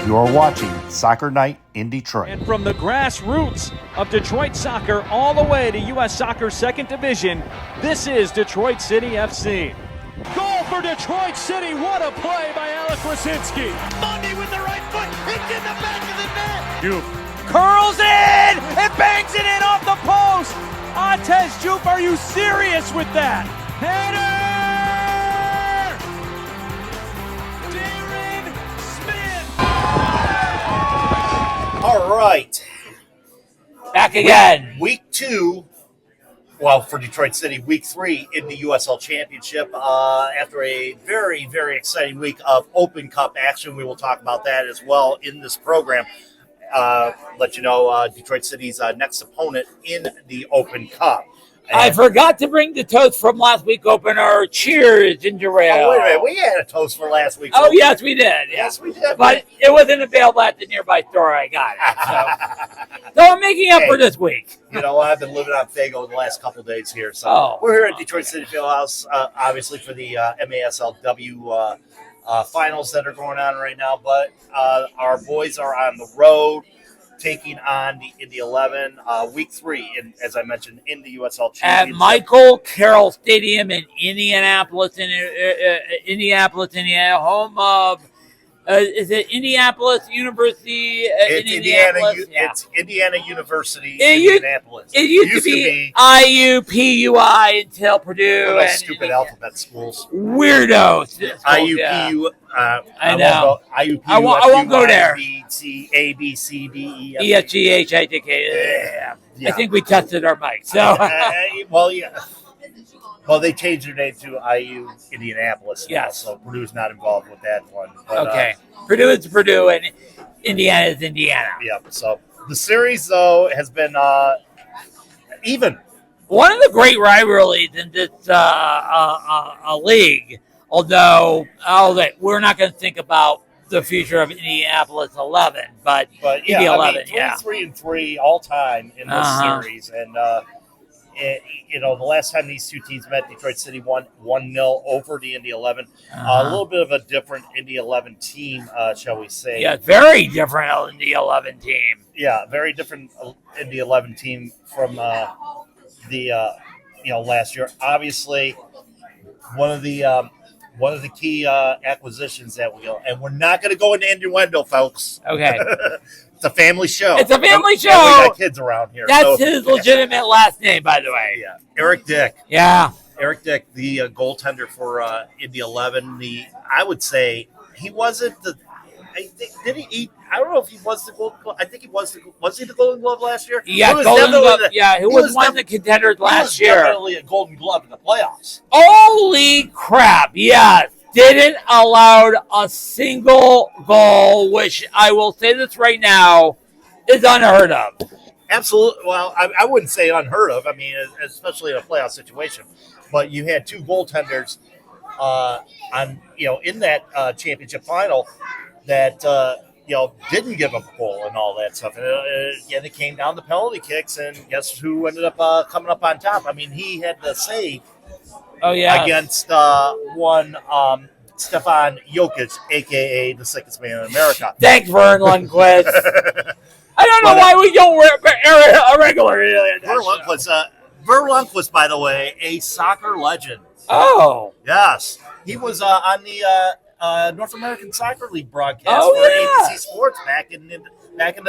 You're watching Soccer Night in Detroit. And from the grassroots of Detroit soccer all the way to U.S. Soccer's second division, this is Detroit City FC. Goal for Detroit City. What a play by Alec Krasinski. Monday with the right foot. It's in the back of the net. Jupe curls in and bangs it in off the post. Antez Jupe, are you serious with that? Header! Darren Smith. All right. Back again. Week 2. Well, for Detroit City, week 3 in the USL Championship. After a very, very exciting week of Open Cup action, we will talk about that as well in this program. Let you know Detroit City's next opponent in the Open Cup. And I forgot to bring the toast from last week opener. Cheers, ginger ale. Oh, wait a minute. We had a toast for last week. Oh, yes, we did. Yes, we did. But it wasn't available at the nearby store. I got it. So I'm making up for this week. You know, I've been living on Fago the last couple days here. So we're here at Detroit City Fieldhouse, obviously for the MASLW finals that are going on right now. But our boys are on the road, taking on the Indy 11, week 3, as I mentioned, in the USL Championship. At Michael Carroll Stadium in Indianapolis, Indiana, home of, is it Indianapolis University? It's Indiana. Yeah. It's Indiana University, Indianapolis. It used to be IUPUI until Purdue. Those stupid alphabet schools. Weirdos. IUPU. I know. IUPU. I won't go there. B, C, A, B, C, D, E, F, E, F, G, H, I, J, K. I think we tested our mic. So. Well, yeah. Well, they changed their name to IU Indianapolis now, yes. So Purdue's not involved with that one. But, okay. Purdue is Purdue, and Indiana is Indiana. Yeah, so the series, though, has been even. One of the great rivalries in this league, although we're not going to think about the future of Indianapolis 11, but yeah, Indy 11, 23-3 all time in this series, and the last time these two teams met, Detroit City won 1-0 over the Indy 11. A little bit of a different Indy 11 team, shall we say? Yeah, very different Indy 11 team. Yeah, very different Indy 11 team from last year. Obviously, one of the key acquisitions that and we're not going to go into innuendo, folks. Okay. It's a family show. It's a family show. And we got kids around here. That's his legitimate last name, by the way. Yeah, Eric Dick. Yeah. Eric Dick, the goaltender for Indy 11. I would say he wasn't the. I don't know if he was the gold. I think he was. Was he the Golden Glove last year? Yeah, Golden Glove. He was one of the contenders last year. Definitely a Golden Glove in the playoffs. Holy crap! Yes, didn't allow a single goal, which I will say this right now is unheard of. Absolutely. Well, I wouldn't say unheard of. I mean, especially in a playoff situation. But you had two goaltenders in that championship final that didn't give up a goal and all that stuff. And it came down to penalty kicks, and guess who ended up coming up on top? I mean, he had the save. Oh yeah, against one Stefan Jokic, a.k.a. the sickest man in America. Thanks, Vern Lundquist. I don't know why we don't wear a regular. Vern Lundquist, by the way, a soccer legend. Oh. Yes. He was on the North American Soccer League broadcast for ABC Sports back in the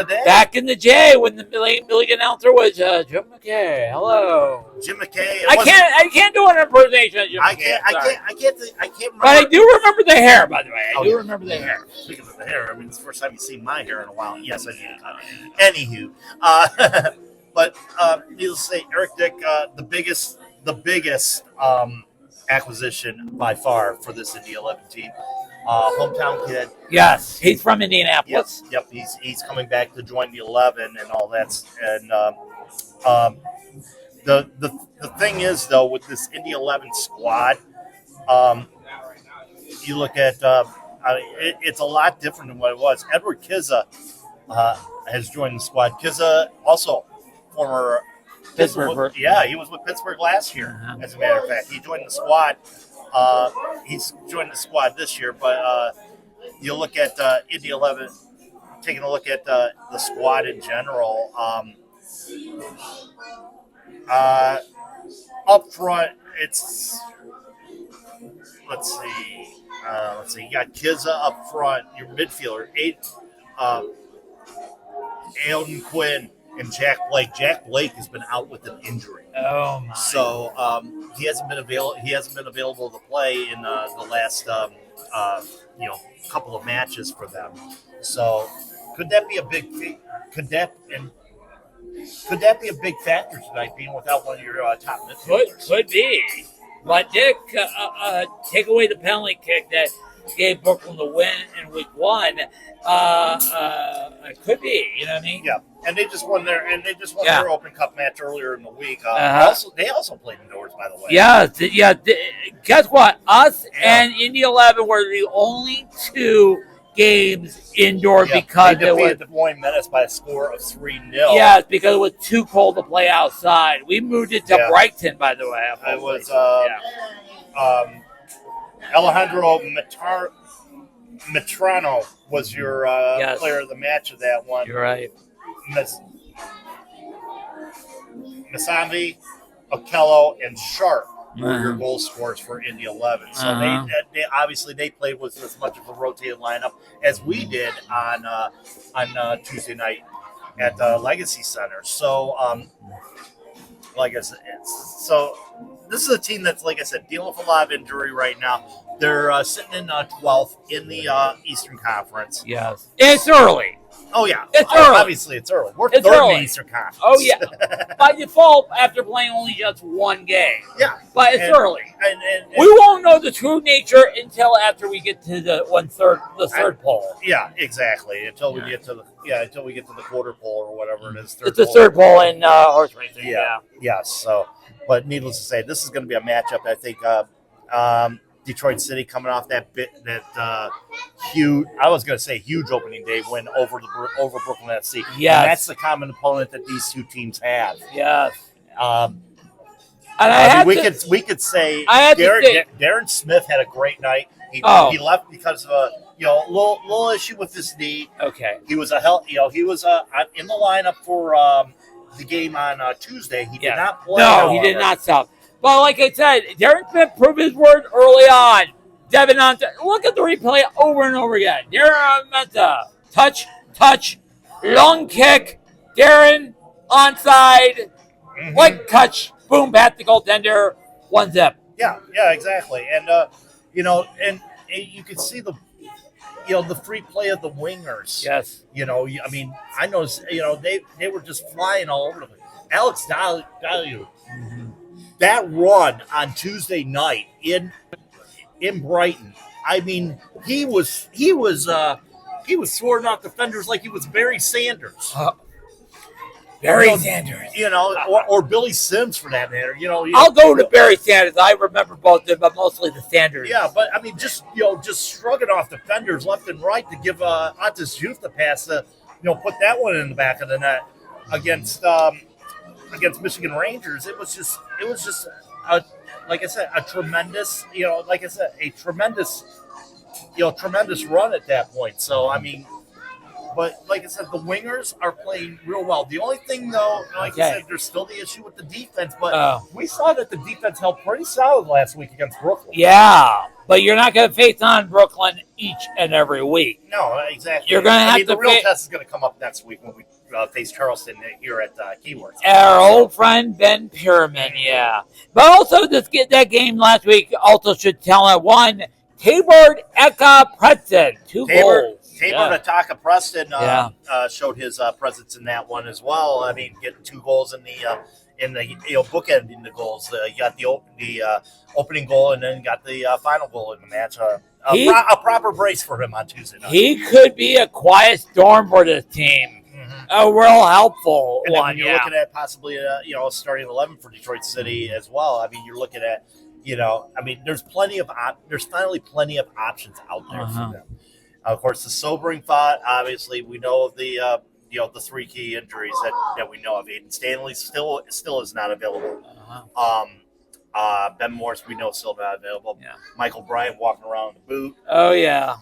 day. Back in the day when the league announcer was Jim McKay. Hello. Jim McKay. I can't do an impersonation of Jim McKay. I can't remember. But I do remember the hair, by the way. I do remember the hair. Speaking of the hair, I mean, it's the first time you've seen my hair in a while. Yes, I do. Anywho. But needless to say, Eric Dick, the biggest acquisition by far for this Indy 11 team. Hometown kid. Yes, he's from Indianapolis. Yep. He's coming back to join the 11 and all that. And the thing is, though, with this Indy 11 squad, you look at it's a lot different than what it was. Edward Kizza has joined the squad. Kizza also former Pittsburgh. Yeah, he was with Pittsburgh last year, as a matter of fact. He joined the squad. He's joined the squad this year, but you look at Indy 11, taking a look at the squad in general, up front, it's let's see, you got Kizza up front, your midfielder, Aiden Quinn and Jack Blake. Jack Blake has been out with an injury. Oh my! So he hasn't been available to play in the last couple of matches for them. So could that be a big factor tonight, being without one of your top midfielders? Could be, but Dick, take away the penalty kick that gave Brooklyn the win in week 1. It could be, you know what I mean? Yeah, and they just won their Open Cup match earlier in the week. They also played indoors, by the way. Yeah. Guess what? Us and Indy 11 were the only 2 games indoor because they defeated the Des Moines Menace by a score of 3-0. Yes, because it was too cold to play outside. We moved it to Brighton, by the way. It was Alejandro Metrano was your player of the match of that one. You're right. Masambi, Okello, and Sharp were your goal scorers for Indy 11. So they obviously played with as much of a rotated lineup as we did on Tuesday night at the Legacy Center. So like I said, this is a team that's, like I said, dealing with a lot of injury right now. They're sitting in 12th in the Eastern Conference. Yes. It's early. Oh, yeah. It's early. Obviously, it's early. We're It's third early. in the Eastern Conference. Oh, yeah. By default, after playing only just 1 game. Yeah. But it's early. And we won't know the true nature until after we get to the third poll. Yeah, exactly. Until we get to the quarter poll or whatever it is. It's the third poll in horse racing. Yeah. Yes. So, but needless to say, this is going to be a matchup. I think Detroit City coming off that huge. I was going to say huge opening day win over Brooklyn FC. Yes. And that's the common opponent that these 2 teams have. Yes. We could say Darren Smith had a great night. He left because of a little issue with his knee. Okay. He was in the lineup for the game on Tuesday. He did not play. No, he did not sub. But like I said, Darren Smith proved his word early on. Devin Anta, look at the replay over and over again. Darren Menta, touch, long kick. Darren onside, like touch, boom, pat the goaltender, 1-0. Yeah, exactly. And and you can see the free play of the wingers. Yes. I mean, I noticed. They were just flying all over the place. Alex Dalu. That run on Tuesday night in Brighton, I mean, he was throwing off defenders like he was Barry Sanders. Barry Sanders. Or Billy Sims for that matter. I'll go to Barry Sanders. I remember both of them, but mostly the Sanders. Yeah, but I mean, just shrugging off defenders left and right to give Atis Youth the pass to put that one in the back of the net against Michigan Rangers. It was just a tremendous tremendous run at that point. So I mean, but like I said, the wingers are playing real well. The only thing though, I said, there's still the issue with the defense, but we saw that the defense held pretty solid last week against Brooklyn. Yeah, but you're not going to face on Brooklyn each and every week. No, exactly. You're going to have to. The real test is going to come up next week when we face Charleston here at Keyworth. Our old friend Ben Pierman, yeah. But also, that game last week also should tell everyone, Tabor Eka Preston, 2 goals. Tabor Ataka Preston showed his presence in that one as well. I mean, getting 2 goals in the bookending the goals. You got the opening goal and then got the final goal in the match. A proper brace for him on Tuesday night. He could be a quiet storm for this team. A real helpful and one. You're looking at possibly a starting 11 for Detroit City as well. I mean, you're looking at there's finally plenty of options out there for them. Of course, the sobering thought, obviously, we know of the the 3 key injuries that we know of. Aiden Stanley still is not available. Ben Morris, we know, still not available. Yeah. Michael Bryant walking around the boot. Oh yeah.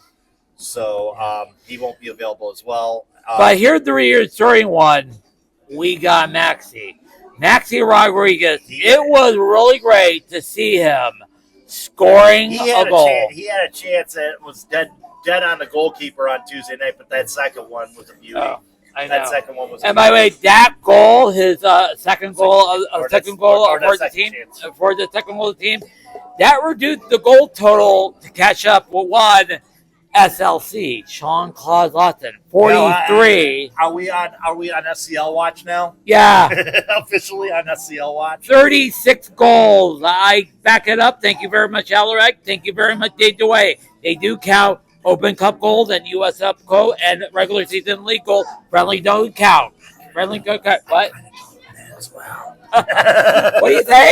so he won't be available as well. But here's the reassuring one. We got Maxi Rodriguez. It was really great to see him scoring a goal. He had a chance that was dead on the goalkeeper on Tuesday night, but that second one was a beauty. Oh, I know. That second one was. And by the way, that goal, his second goal for the team, that reduced the goal total to catch up with one USL-C, Sean Claude Lawson, 43. Are we on SCL watch now? Yeah. Officially on SCL watch. 36 goals. I back it up. Thank you very much, Alaric. Thank you very much, Dave DeWay. They do count Open Cup goals and USL Cup and regular season league goals. Friendly don't count. Friendly don't count. What? As well. What do you say?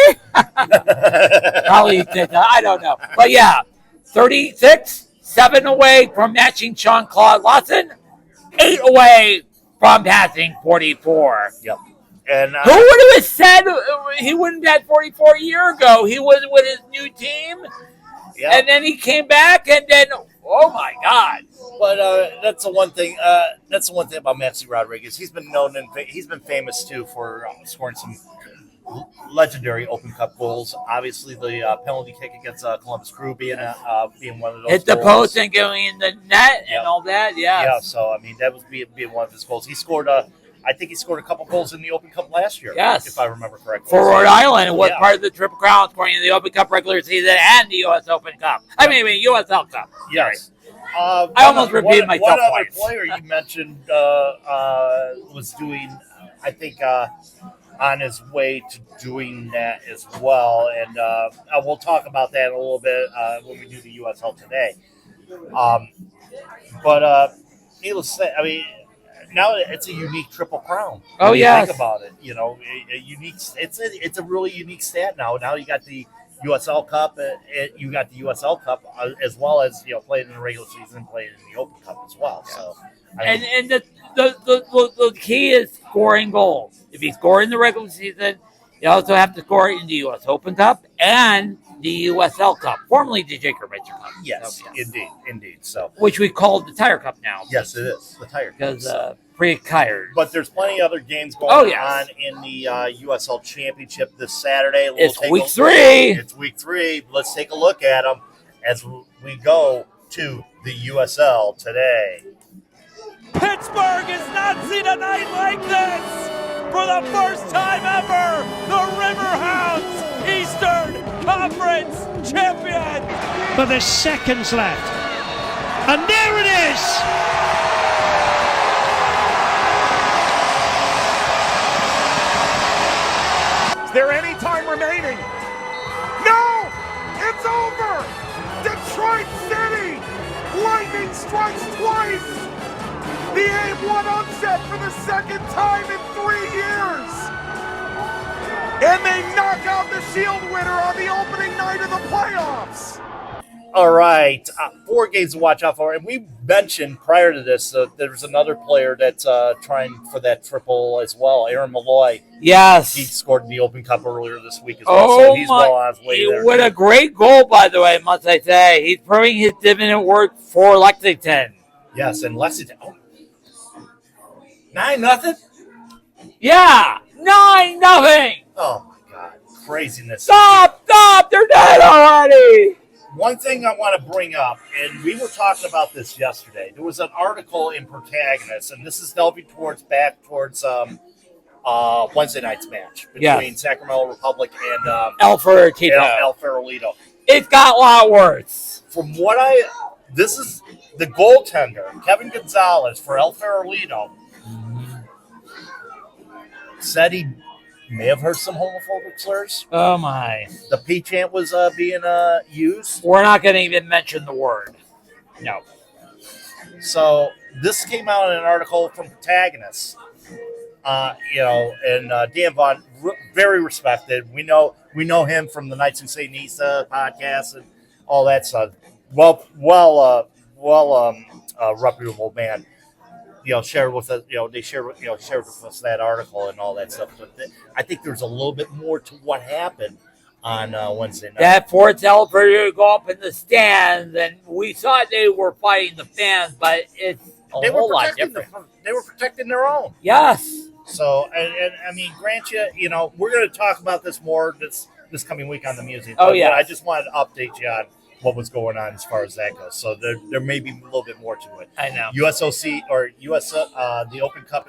Probably did not. I don't know. But yeah, 36. 7 away from matching Sean Claude Lawson, 8 away from passing 44. Yep. And who would have said he wouldn't have had 44 a year ago? He was with his new team, and then he came back, and then oh my God! But that's the one thing. That's the one thing about Maxi Rodriguez. He's been known and he's been famous too for scoring some legendary Open Cup goals. Obviously, the penalty kick against Columbus Crew being one of those. Hit the post and going in the net and all that. Yeah. So I mean, that was being one of his goals. He scored. I think he scored a couple goals in the Open Cup last year. Yes, if I remember correctly. For Rhode Island, and was part of the Triple Crown, scoring in the Open Cup regular season and the U.S. Open Cup. I mean, USL Cup. Yes. I almost repeated myself twice. One other player you mentioned was doing, I think, on his way to doing that as well. And we'll talk about that a little bit when we do the USL Today. But needless to say, I mean, now it's a unique Triple Crown. Oh, yeah. Think about it. You know, a unique. It's a really unique stat now. Now you got the USL Cup, you got the USL Cup as well as played in the regular season, played in the Open Cup as well. So, and the key is scoring goals. If you score in the regular season, you also have to score in the U.S. Open Cup and the USL Cup, formerly the Jacob Richard Cup. Yes, indeed. So, which we call the Tire Cup now. Yes, it is the Tire Cup because pre-tired. But there's plenty of other games going on in the USL Championship this Saturday. It's week 3. It's week 3. Let's take a look at them as we go to the USL Today. Pittsburgh has not seen a night like this. For the first time ever, the Riverhounds, Eastern Conference champion. But there's seconds left. And there it is! Is there any time remaining? No! It's over! Detroit City! Lightning strikes twice! The A1 upset for the second time in 3 years! And they knock out the Shield winner on the opening night of the playoffs! All right, 4 games to watch out for. And we mentioned prior to this there's another player that's trying for that triple as well, Aaron Malloy. Yes. He scored in the Open Cup earlier this week as well, so he's well on his way there. What a great goal, by the way, must I say. He's proving his dividend work for Lexington. Yes, and Lexington. 9-0? Yeah, 9-0. Oh, my God. Craziness. Stop, they're dead already. One thing I want to bring up, and we were talking about this yesterday. There was an article in Protagonist, and this is delving back towards Wednesday night's match between Sacramento Republic and El Farolito. It got a lot worse. From what this is the goaltender, Kevin Gonzalez for El Farolito, said he may have heard some homophobic slurs. Oh, my. The P chant was being used. We're not going to even mention the word. No. So this came out in an article from Protagonist. And Dan Vaughn, very respected. We know him from the Knights Who Say Nisa podcast and all that stuff. Reputable man. Shared with us. They shared with us that article and all that stuff. But I think there's a little bit more to what happened on Wednesday night. That Ford Celebrator go up in the stands, and we thought they were fighting the fans, but it's a whole lot different. They were protecting their own. Yes. So, and I mean, grant you, we're going to talk about this more this coming week on the music. Oh, yeah. I just wanted to update you on what was going on as far as that goes. So there may be a little bit more to it. I know. USL-C or the Open Cup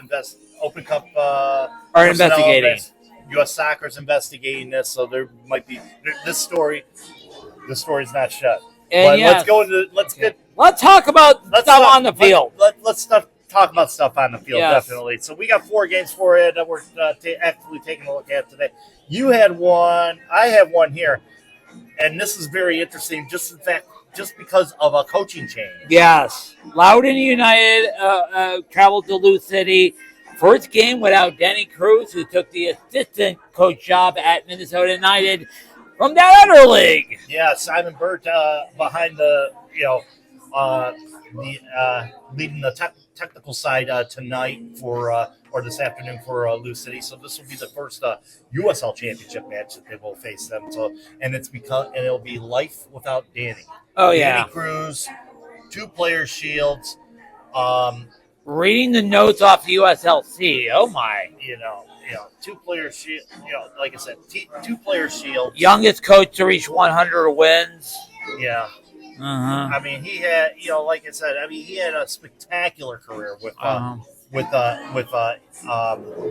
are investigating. U.S. Soccer's investigating this, so there might be this story. The story's not shut. And but yes. let's talk about stuff on the field. Let's talk about stuff on the field, yes. Definitely. So we got 4 games for you that we're actively taking a look at today. You had one. I have one here, and this is very interesting. Just because of a coaching change. Yes, Loudoun United traveled to Lou City. First game without Denny Cruz, who took the assistant coach job at Minnesota United from that other league. Yeah, Simon Burt behind leading the technical side tonight or this afternoon for Lou City. So this will be the first USL Championship match that they will face them. So and it'll be life without Danny. Oh yeah, Danny Cruz, 2 players shields. Reading the notes off the USL-C. Oh my. 2 players shield. Like I said, 2 players shield. Youngest coach to reach 100 wins. Yeah. Uh-huh. I mean, he had, like I said, he had a spectacular career with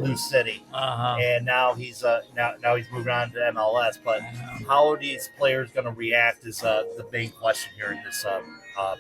Lou City, and now he's moving on to MLS. But how are these players going to react is the big question here in this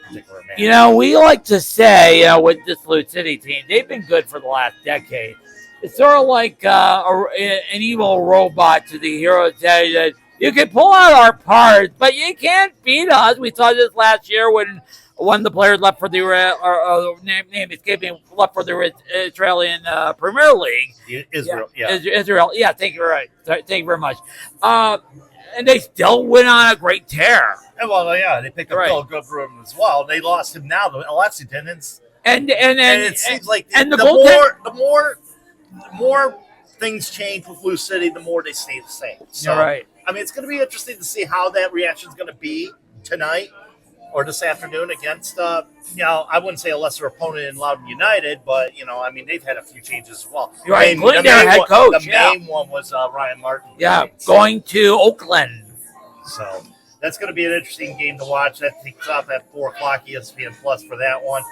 particular match. We like to say, with this Lou City team, they've been good for the last decade. It's sort of like an evil robot to the hero tell you that you can pull out our parts, but you can't beat us. We saw this last year when one of the players left for the name escaping left for the Australian Premier League. Israel, yeah. Israel, yeah. Thank you very much. And they still went on a great tear. Well, yeah, they picked up Phil Goodrum as well. They lost him now to Lexington, and it seems like the more things change with Lou City, the more they stay the same. So, you're right. I mean, it's going to be interesting to see how that reaction is going to be tonight or this afternoon against, I wouldn't say a lesser opponent in Loudoun United, but, they've had a few changes as well. You're right, including their head coach. The main one was Ryan Martin. Yeah, going to Oakland. So that's going to be an interesting game to watch. That kicks off at 4 o'clock ESPN Plus for that one.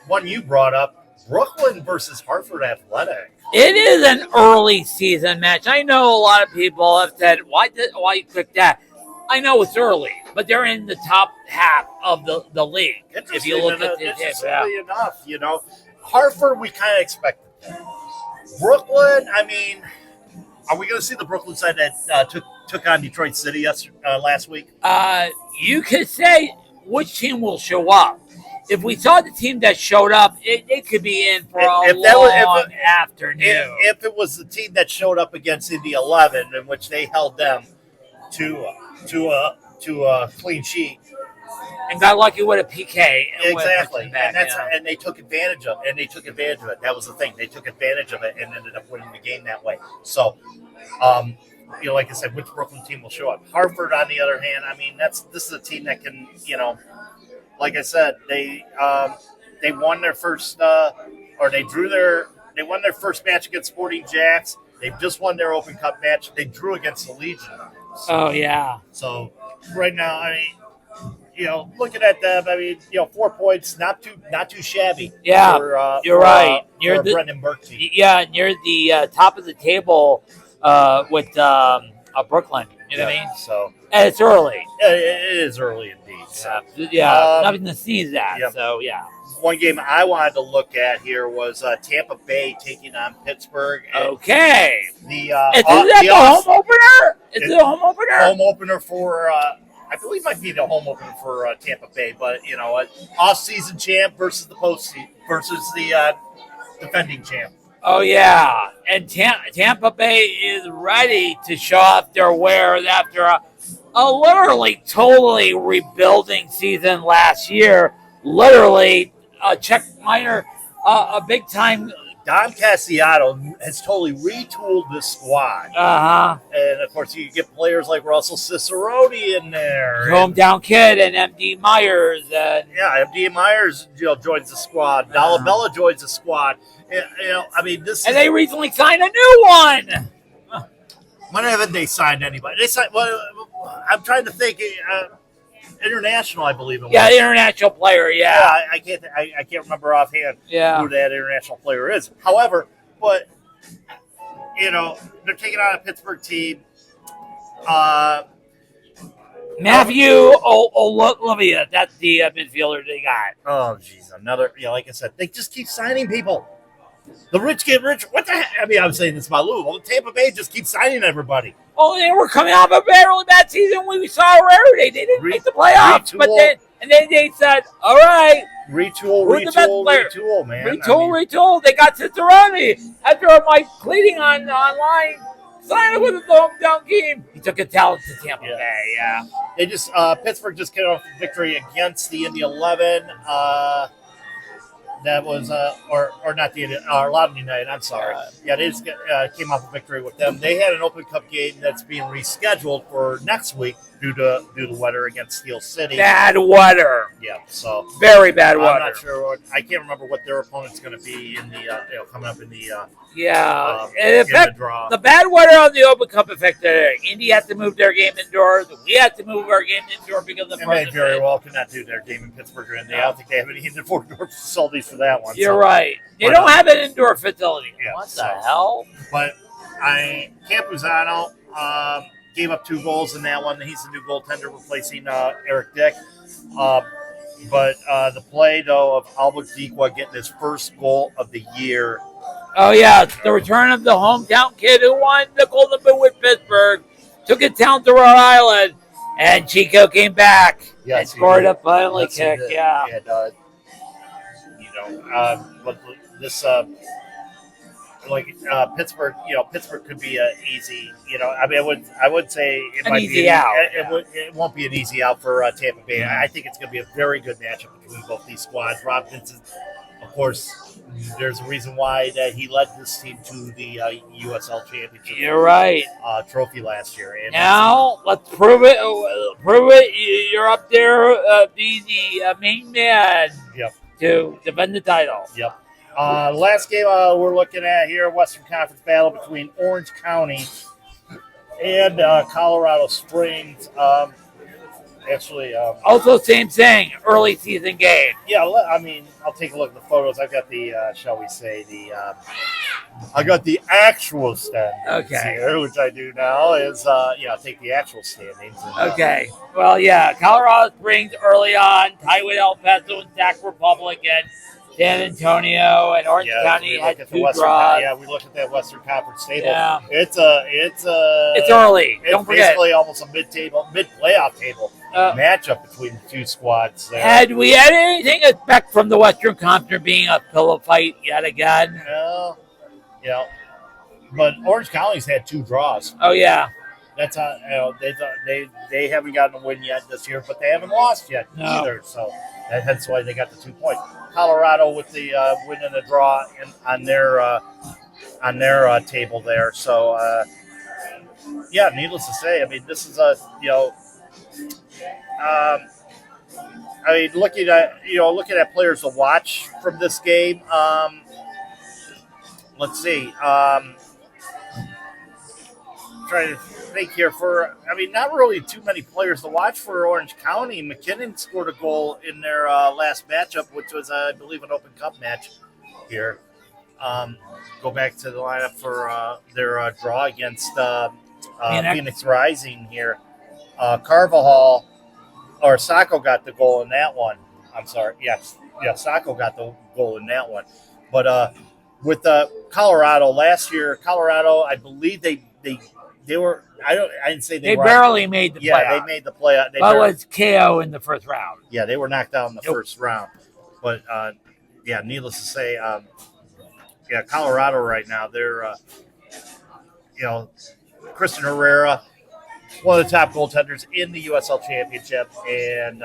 One you brought up, Brooklyn versus Hartford Athletic. It is an early season match. I know a lot of people have said, why you click that? I know it's early, but they're in the top half of the league. If you look at this, interestingly enough, Hartford, we kind of expected that. Brooklyn, are we going to see the Brooklyn side that took on Detroit City last week? You could say which team will show up. If we saw the team that showed up, it could be in for a long afternoon. If it was the team that showed up against Indy 11, in which they held them to a clean sheet, and got lucky with a PK. Exactly, and they took advantage of it. That was the thing. They took advantage of it and ended up winning the game that way. So, like I said, which Brooklyn team will show up? Hartford, on the other hand, this is a team that can, like I said, they won their first they won their first match against Sporting Jacks. They've just won their Open Cup match. They drew against the Legion. Oh yeah. So right now, looking at them, 4 points, not too shabby. Yeah, you're right. Near the Brendan Burke team. Yeah, near the top of the table with Brooklyn. You know what I mean? So and it's early. It is early indeed. So. Nothing to sneeze at. Yep. So yeah. One game I wanted to look at here was Tampa Bay taking on Pittsburgh. Okay. Is that the home opener? Is it the home opener? Home opener for, I believe it might be the home opener for Tampa Bay, but, off-season champ versus the defending champ. Oh, yeah. And Tampa Bay is ready to show off their wares after a literally totally rebuilding season last year. Literally, a big-time Don Cassiato has totally retooled this squad. And, of course, you get players like Russell Cicerone in there. Hometown kid and M.D. Myers. M.D. Myers joins the squad. Dolabella joins the squad. And they recently signed a new one. When haven't they signed anybody? They signed. Well, I'm trying to think. International, I believe it was. Yeah, international player. Yeah, I can't remember offhand who that international player is. However, but they're taking on a Pittsburgh team. Matthew Olivia, that's the midfielder they got. Oh, jeez, another. Like I said, they just keep signing people. The rich get rich. What the heck? I mean, I'm saying this about Louisville. Tampa Bay just keeps signing everybody. Oh, they were coming out of a really bad season. We saw Rarity. They didn't make the playoffs, but then they said, "All right, retool, man. Retool. They got Cicerone after my pleading online. Signed with the hometown team. He took a talent to Tampa Bay. Yeah, they just Pittsburgh just came off a victory against the Indy 11. That was, or not the Loudon United. I'm sorry. They just came off a victory with them. They had an Open Cup game that's being rescheduled for next week due to weather against Steel City. Bad weather. Yeah, so very bad weather. I'm not sure. I can't remember what their opponent's going to be in the coming up in the the bad weather on the Open Cup affected Indy had to move their game indoors. We had to move our game indoors because of the they very well cannot do their game in Pittsburgh, and I don't think they have any indoor facilities for that one. You're right. They don't have an indoor facility. Yeah, what the hell? But Campuzano gave up 2 goals in that one. He's the new goaltender replacing Eric Dick. But the play, though, of Albert Dequa getting his first goal of the year. Oh, yeah. It's the return of the hometown kid who won the Golden Boot with Pittsburgh. Took it down to Rhode Island. And Chico came back and scored a penalty kick. Yeah. And, but this, Pittsburgh, Pittsburgh could be an easy, I would say it might be out. It won't be an easy out for Tampa Bay. I think it's going to be a very good matchup between both these squads. Rob Vincent, of course, there's a reason why that he led this team to the USL Championship. You're right. Trophy last year. And now let's prove it. Prove it. You're up there, be the main man to defend the title. Yep. Last game we're looking at here, Western Conference battle between Orange County and Colorado Springs. Also, same thing, early season game. Yeah, I'll take a look at the photos. I've got the, shall we say, I got the actual standings here, which I do now is, I'll take the actual standings. And, well, Colorado Springs early on, tied with El Paso and Sac Republic and San Antonio and Orange County had 2 draws. We look at that Western Conference table. Yeah. It's early. It's Don't forget. Basically almost a mid-playoff table matchup between the 2 squads. Had we had anything expect from the Western Conference being a pillow fight yet again? No. But Orange County's had 2 draws. Oh, yeah. That's how they haven't gotten a win yet this year, but they haven't lost yet either. So that's why they got the 2 points. Colorado with the win and a draw on their table there. So needless to say, this is looking at players to watch from this game. Let's see. Trying to think here not really too many players to watch for Orange County. McKinnon scored a goal in their last matchup, which was, I believe, an Open Cup match here. Go back to the lineup for their draw against Phoenix Rising here. Sacco got the goal in that one. I'm sorry. Sacco got the goal in that one. But with Colorado last year, I believe they were. I didn't say they barely made the playoff. Yeah, they made the playoff. But it was KO in the first round. Yeah, they were knocked out in the first round. But needless to say, Colorado right now they're Kristen Herrera, one of the top goaltenders in the USL Championship, and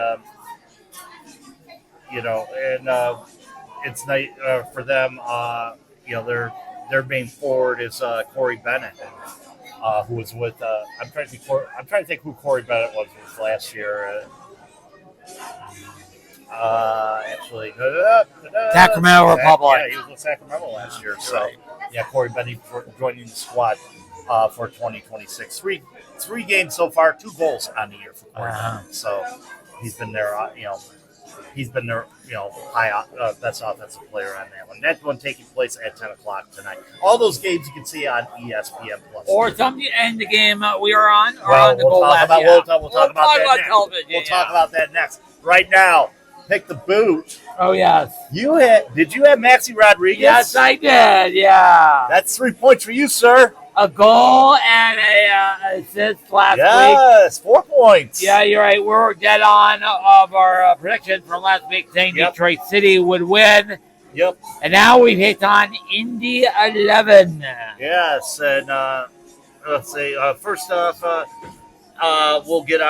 it's nice for them. their main forward is Corey Bennett, who was with. I'm trying to think who Corey Bennett was last year. Actually, Sacramento Republic. Yeah, he was with Sacramento last year. So, yeah, Corey Bennett joining the squad for 2026. Three games so far, 2 goals on the year for Corey Bennett. So he's been there. He's been their high best offensive player on that one. That one taking place at 10 o'clock tonight. All those games you can see on ESPN Plus. Or something to end the game we are on, or well, on the we'll goal talk about, we'll talk about that next. television. We'll talk about that next. Right now, pick the boot. Oh yes. Did you have Maxi Rodriguez? Yes, I did. Yeah. That's 3 points for you, sir. A goal and a assist last week. Yes, 4 points. Yeah, you're right. We're dead on of our prediction from last week, saying Detroit City would win. Yep. And now we hit on Indy 11. Yes, and let's see. First off, we'll get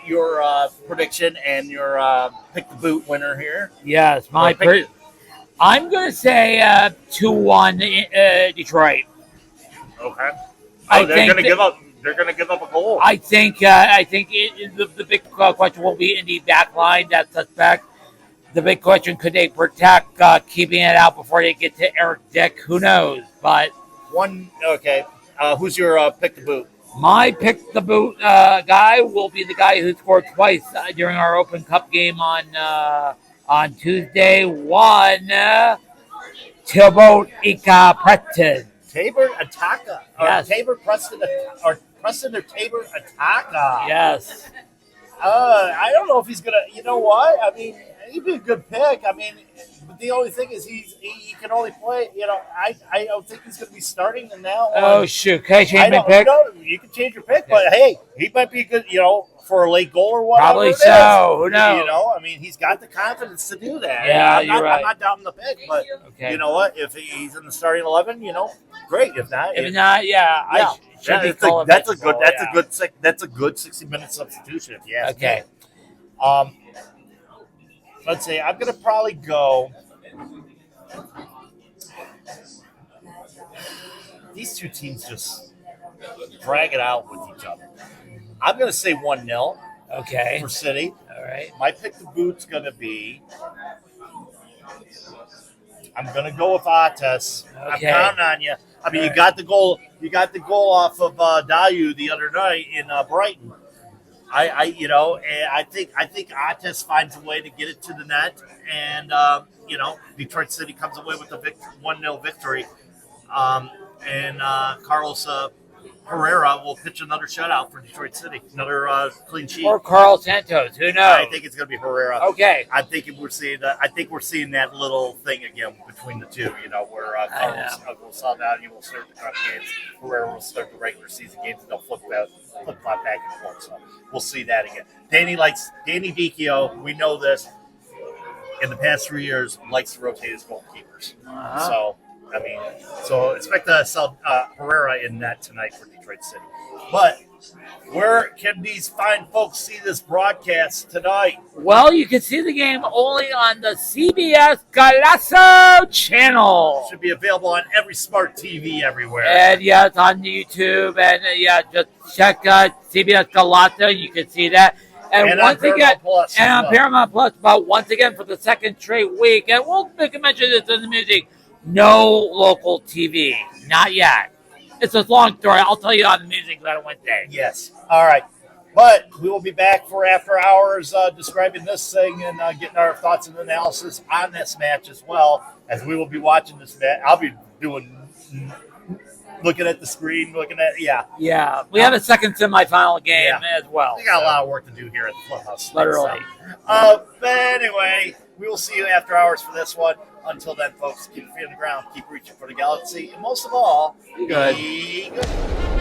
your prediction and your pick the boot winner here. Yes, I'm going to say 2-1 Detroit. Okay. They're going to give up. They're going to give up a goal. I think the big question will be Indy backline. That's suspect. The big question: could they protect keeping it out before they get to Eric Dick? Who knows? But okay. Who's your pick the boot? My pick the boot guy will be the guy who scored twice during our Open Cup game on Tuesday. One, Thibaut Ika-Preston. Tabor Ataka. Yes. Tabor Preston or Tabor Ataka. Yes. I don't know if he's going to, you know what? I mean, he'd be a good pick. I mean, but the only thing is he can only play, I don't think he's going to be starting in that one. Oh, shoot. Can I change my pick? You can change your pick, but hey, he might be good, for a late goal or whatever. Probably so. Who knows? I mean, he's got the confidence to do that. Yeah, I'm right. I'm not doubting the pick, but Okay. you know what? If he's in the starting 11, great. If not, I should be calling that's it. a good 60-minute substitution. If you ask Okay. me. Let's see. I'm gonna probably go. These two teams just drag it out with each other. I'm going to say 1-0 Okay. for City. All right. My pick the boot's going to be. I'm going to go with Ates. Okay. I'm counting on you. I mean, you got the goal. You got the goal off of Dayu the other night in Brighton. I think Ates finds a way to get it to the net, and Detroit City comes away with a 1-0 victory. And Carlos Herrera will pitch another shutout for Detroit City, another clean sheet. Or Carl Santos. Who knows? I think it's going to be Herrera. Okay. I think we're seeing that little thing again between the two. Where Carlos Saldana will start the cup games, Herrera will start the regular season games, and they'll flip flop back and forth. So we'll see that again. Danny Vecchio. We know this. In the past 3 years, likes to rotate his goalkeepers. So. So expect to sell Herrera in net tonight for Detroit City. But where can these fine folks see this broadcast tonight? Well, you can see the game only on the CBS Golazo channel. Should be available on every smart TV everywhere. And yes, on YouTube. And just check CBS Golazo. You can see that. And once again, on Paramount Plus, but once again for the second straight week, and we'll make a mention of this in the music. No local TV. Not yet. It's a long story. I'll tell you on the music on Wednesday. Yes. All right. But we will be back for after hours describing this thing and getting our thoughts and analysis on this match as well, as we will be watching this match. I'll be looking at the screen, Yeah. We have a second semifinal game as well. We got a lot of work to do here at the Clubhouse. Literally. But anyway, we will see you after hours for this one. Until then, folks, keep your feet on the ground, keep reaching for the galaxy, and most of all, be good. Be good.